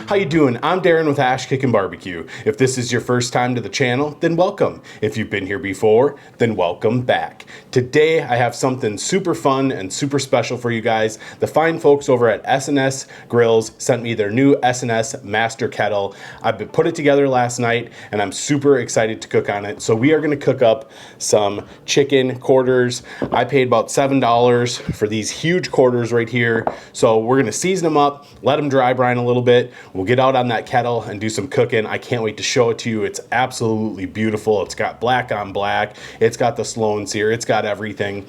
How you doing? I'm Darren with Kickin BBQ. If this is your first time to the channel, then welcome. If you've been here before, then welcome back. Today I have something super fun and super special for you guys. The fine folks over at S&S Grills sent me their new S&S Master Kettle. I put it together last night and I'm super excited to cook on it. So we are going to cook up some chicken quarters. I paid about $7 for these huge quarters right here. So we're going to season them up, let them dry brine a little bit. We'll get out on that kettle and do some cooking. I can't wait to show it to you. It's absolutely beautiful. It's got black on black. It's got the slow and sear. It's got everything.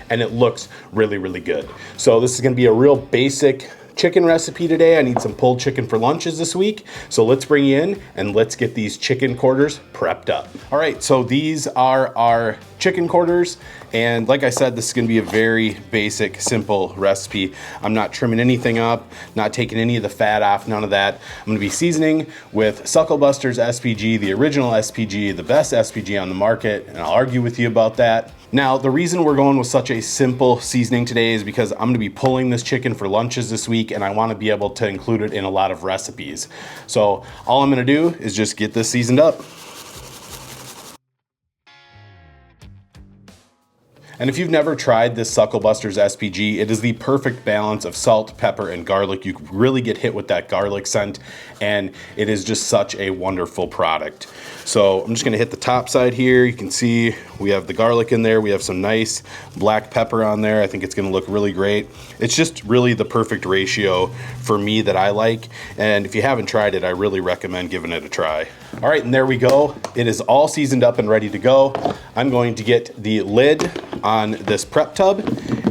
And it looks really, really good. So this is going to be a real basic chicken recipe today. I need some pulled chicken for lunches this week. So let's bring you in and let's get these chicken quarters prepped up. All right, so these are our chicken quarters. And like I said, this is gonna be a very basic, simple recipe. I'm not trimming anything up, not taking any of the fat off, none of that. I'm gonna be seasoning with Sucklebuster's SPG, the original SPG, the best SPG on the market, and I'll argue with you about that. Now, the reason we're going with such a simple seasoning today is because I'm gonna be pulling this chicken for lunches this week and I wanna be able to include it in a lot of recipes. So all I'm gonna do is just get this seasoned up. And if you've never tried this Sucklebuster's SPG, it is the perfect balance of salt, pepper, and garlic. You really get hit with that garlic scent, and it is just such a wonderful product. So I'm just gonna hit the top side here. You can see we have the garlic in there. We have some nice black pepper on there. I think it's gonna look really great. It's just really the perfect ratio for me that I like. And if you haven't tried it, I really recommend giving it a try. All right, and there we go. It is all seasoned up and ready to go. I'm going to get the lid on this prep tub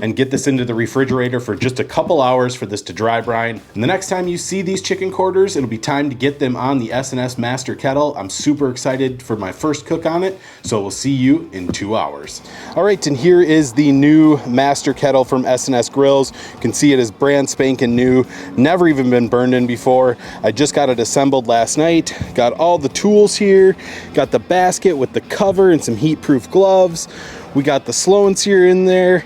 and get this into the refrigerator for just a couple hours for this to dry brine. And the next time you see these chicken quarters, it'll be time to get them on the S&S Master Kettle. I'm super excited for my first cook on it, so we'll see you in 2 hours. All right, and here is the new Master Kettle from S&S Grills. You can see it is brand spanking new, never even been burned in before. I just got it assembled last night. Got all the tools here, got the basket with the cover and some heat-proof gloves. We got the slow and sear in there.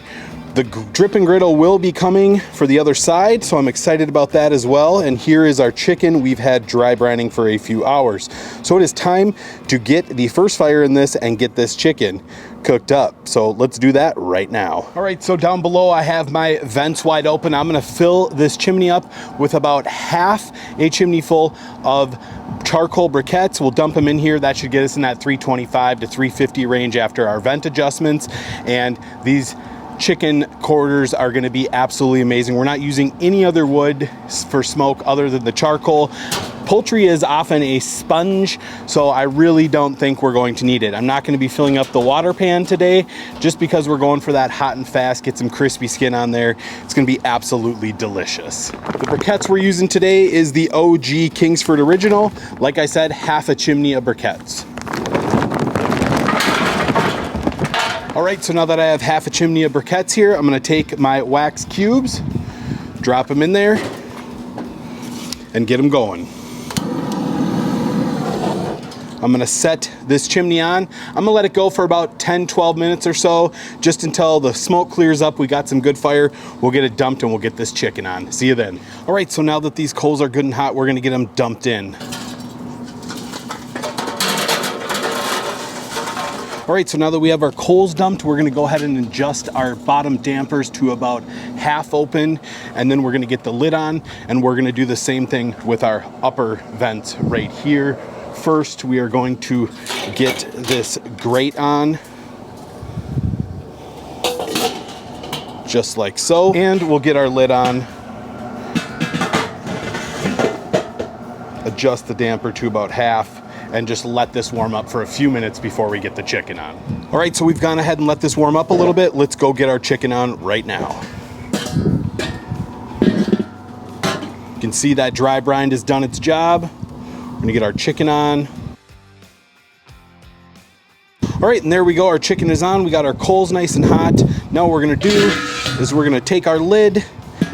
The drip and griddle will be coming for the other side, so I'm excited about that as well. And here is our chicken. We've had dry brining for a few hours. So it is time to get the first fire in this and get this chicken cooked up. So let's do that right now. All right, so down below I have my vents wide open. I'm gonna fill this chimney up with about half a chimney full of charcoal briquettes. We'll dump them in here. That should get us in that 325 to 350 range after our vent adjustments. And these chicken quarters are going to be absolutely amazing. We're not using any other wood for smoke other than the charcoal. Poultry is often a sponge, so I really don't think we're going to need it. I'm not going to be filling up the water pan today just because we're going for that hot and fast, get some crispy skin on there. It's going to be absolutely delicious. The briquettes we're using today is the OG Kingsford Original. Like I said, half a chimney of briquettes. All right, so now that I have half a chimney of briquettes here, I'm gonna take my wax cubes, drop them in there, and get them going. I'm gonna set this chimney on. I'm gonna let it go for about 10-12 minutes or so, just until the smoke clears up, we got some good fire, we'll get it dumped and we'll get this chicken on. See you then. All right, so now that these coals are good and hot, we're gonna get them dumped in. All right, so now that we have our coals dumped, we're gonna go ahead and adjust our bottom dampers to about half open, and then we're gonna get the lid on, and we're gonna do the same thing with our upper vent right here. First, we are going to get this grate on, just like so, and we'll get our lid on. Adjust the damper to about half, and just let this warm up for a few minutes before we get the chicken on. All right, so we've gone ahead and let this warm up a little bit. Let's go get our chicken on right now. You can see that dry brine has done its job. We're gonna get our chicken on. All right, and there we go, our chicken is on. We got our coals nice and hot. Now what we're gonna do is we're gonna take our lid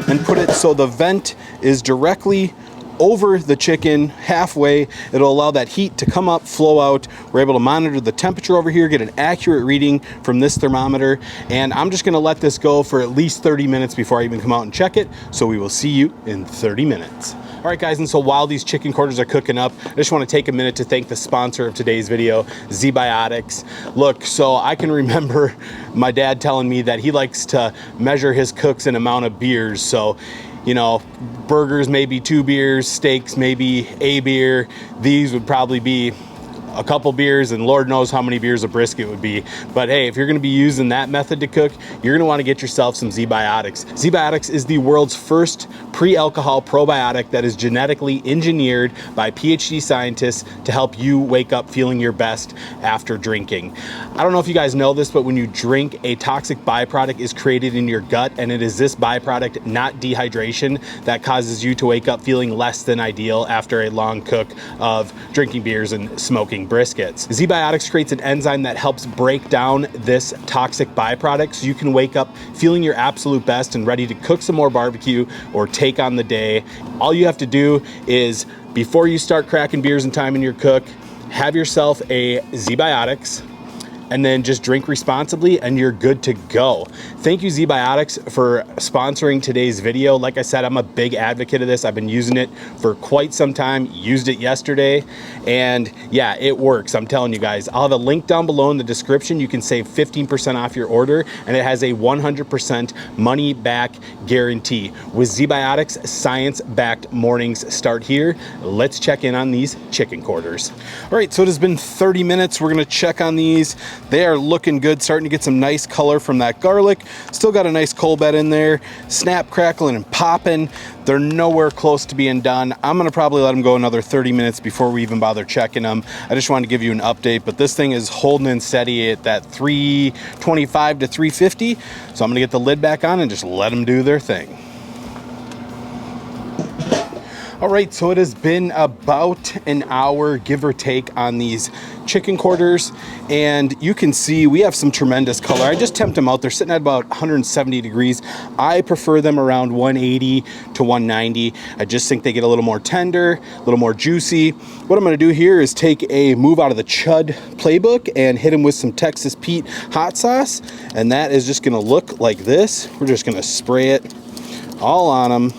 and put it so the vent is directly over the chicken halfway. It'll allow that heat to come up, flow out. We're able to monitor the temperature over here, get an accurate reading from this thermometer, and I'm just gonna let this go for at least 30 minutes before I even come out and check it. So we will see you in 30 minutes. All right, guys, and so while these chicken quarters are cooking up, I just want to take a minute to thank the sponsor of today's video, ZBiotics. Look, so I can remember my dad telling me that he likes to measure his cooks in amount of beers. So, you know, burgers maybe 2 beers, steaks maybe a beer. These would probably be a couple beers, and Lord knows how many beers a brisket would be. But hey, if you're gonna be using that method to cook, you're gonna wanna get yourself some ZBiotics. ZBiotics is the world's first pre-alcohol probiotic that is genetically engineered by PhD scientists to help you wake up feeling your best after drinking. I don't know if you guys know this, but when you drink, a toxic byproduct is created in your gut, and it is this byproduct, not dehydration, that causes you to wake up feeling less than ideal after a long cook of drinking beers and smoking briskets. ZBiotics creates an enzyme that helps break down this toxic byproduct so you can wake up feeling your absolute best and ready to cook some more barbecue or take on the day. All you have to do is, before you start cracking beers and timing your cook, have yourself a ZBiotics, and then just drink responsibly and you're good to go. Thank you, ZBiotics, for sponsoring today's video. Like I said, I'm a big advocate of this. I've been using it for quite some time, used it yesterday, and yeah, it works. I'm telling you guys. I'll have a link down below in the description. You can save 15% off your order, and it has a 100% money back guarantee. With ZBiotics, science-backed mornings start here. Let's check in on these chicken quarters. All right, so it has been 30 minutes. We're gonna check on these. They are looking good, starting to get some nice color from that garlic. Still got a nice coal bed in there, snap, crackling, and popping. They're nowhere close to being done. I'm gonna probably let them go another 30 minutes before we even bother checking them. I just wanted to give you an update, but this thing is holding in steady at that 325 to 350. So I'm gonna get the lid back on and just let them do their thing. All right, so it has been about an hour, give or take, on these chicken quarters, and you can see we have some tremendous color. I just temped them out. They're sitting at about 170 degrees. I prefer them around 180 to 190. I just think they get a little more tender, a little more juicy. What I'm gonna do here is take a move out of the Chud playbook and hit them with some Texas Pete hot sauce, and that is just gonna look like this. We're just gonna spray it all on them.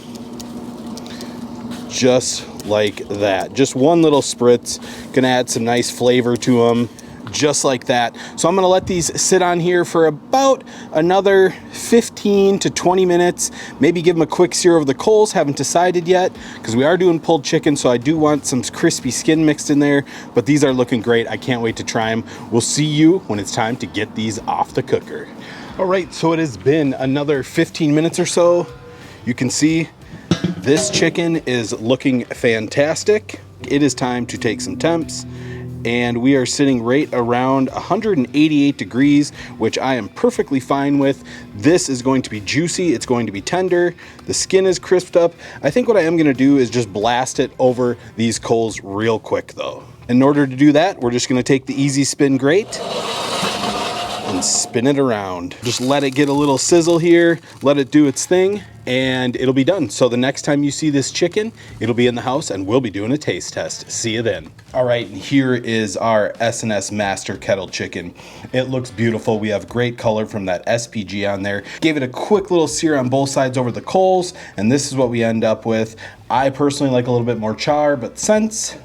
Just like that. Just one little spritz. Gonna add some nice flavor to them, just like that. So I'm gonna let these sit on here for about another 15 to 20 minutes. Maybe give them a quick sear over the coals. Haven't decided yet, because we are doing pulled chicken, so I do want some crispy skin mixed in there, but these are looking great. I can't wait to try them. We'll see you when it's time to get these off the cooker. All right, so it has been another 15 minutes or so. You can see this chicken is looking fantastic. It is time to take some temps, and we are sitting right around 188 degrees, which I am perfectly fine with. This is going to be juicy. It's going to be tender. The skin is crisped up. I think what I am going to do is just blast it over these coals real quick, though. In order to do that, we're just going to take the Easy Spin grate and spin it around. Just let it get a little sizzle here, let it do its thing, and it'll be done. So the next time you see this chicken, it'll be in the house and we'll be doing a taste test. See you then. All right, here is our S&S Master Kettle chicken. It looks beautiful. We have great color from that SPG on there. Gave it a quick little sear on both sides over the coals, and this is what we end up with. I personally like a little bit more char, but since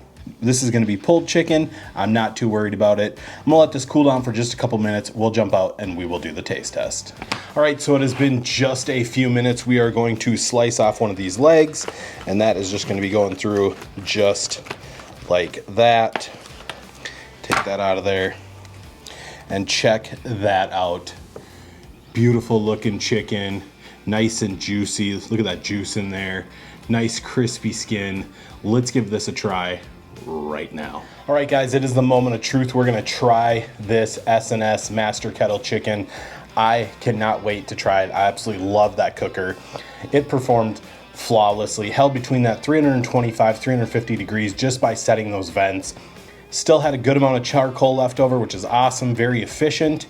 this is gonna be pulled chicken, I'm not too worried about it. I'm gonna let this cool down for just a couple minutes. We'll jump out and we will do the taste test. All right, so it has been just a few minutes. We are going to slice off one of these legs, and that is just gonna be going through just like that. Take that out of there and check that out. Beautiful looking chicken, nice and juicy. Look at that juice in there. Nice crispy skin. Let's give this a try right now. All right, guys, it is the moment of truth. We're gonna try this S&S Master Kettle chicken. I cannot wait to try it. I absolutely love that cooker. It performed flawlessly, held between that 325, 350 degrees just by setting those vents. Still had a good amount of charcoal left over, which is awesome, very efficient.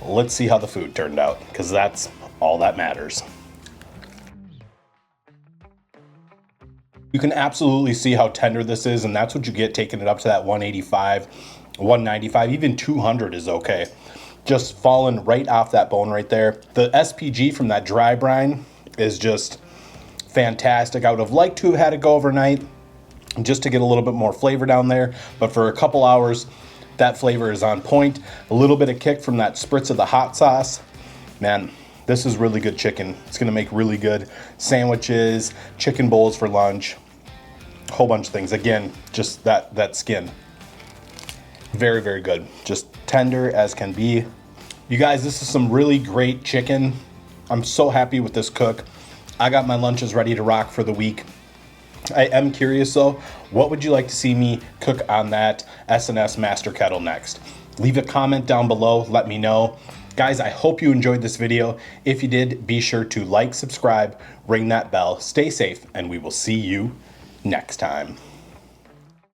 Let's see how the food turned out, because that's all that matters. You can absolutely see how tender this is, and that's what you get taking it up to that 185, 195, even 200 is okay. Just falling right off that bone right there. The SPG from that dry brine is just fantastic. I would have liked to have had it go overnight just to get a little bit more flavor down there, but for a couple hours, that flavor is on point. A little bit of kick from that spritz of the hot sauce. Man, this is really good chicken. It's gonna make really good sandwiches, chicken bowls for lunch, a whole bunch of things. Again, just that skin. Very, very good. Just tender as can be. You guys, this is some really great chicken. I'm so happy with this cook. I got my lunches ready to rock for the week. I am curious though, what would you like to see me cook on that S&S Master Kettle next? Leave a comment down below, let me know. Guys, I hope you enjoyed this video. If you did, be sure to like, subscribe, ring that bell, stay safe, and we will see you next time.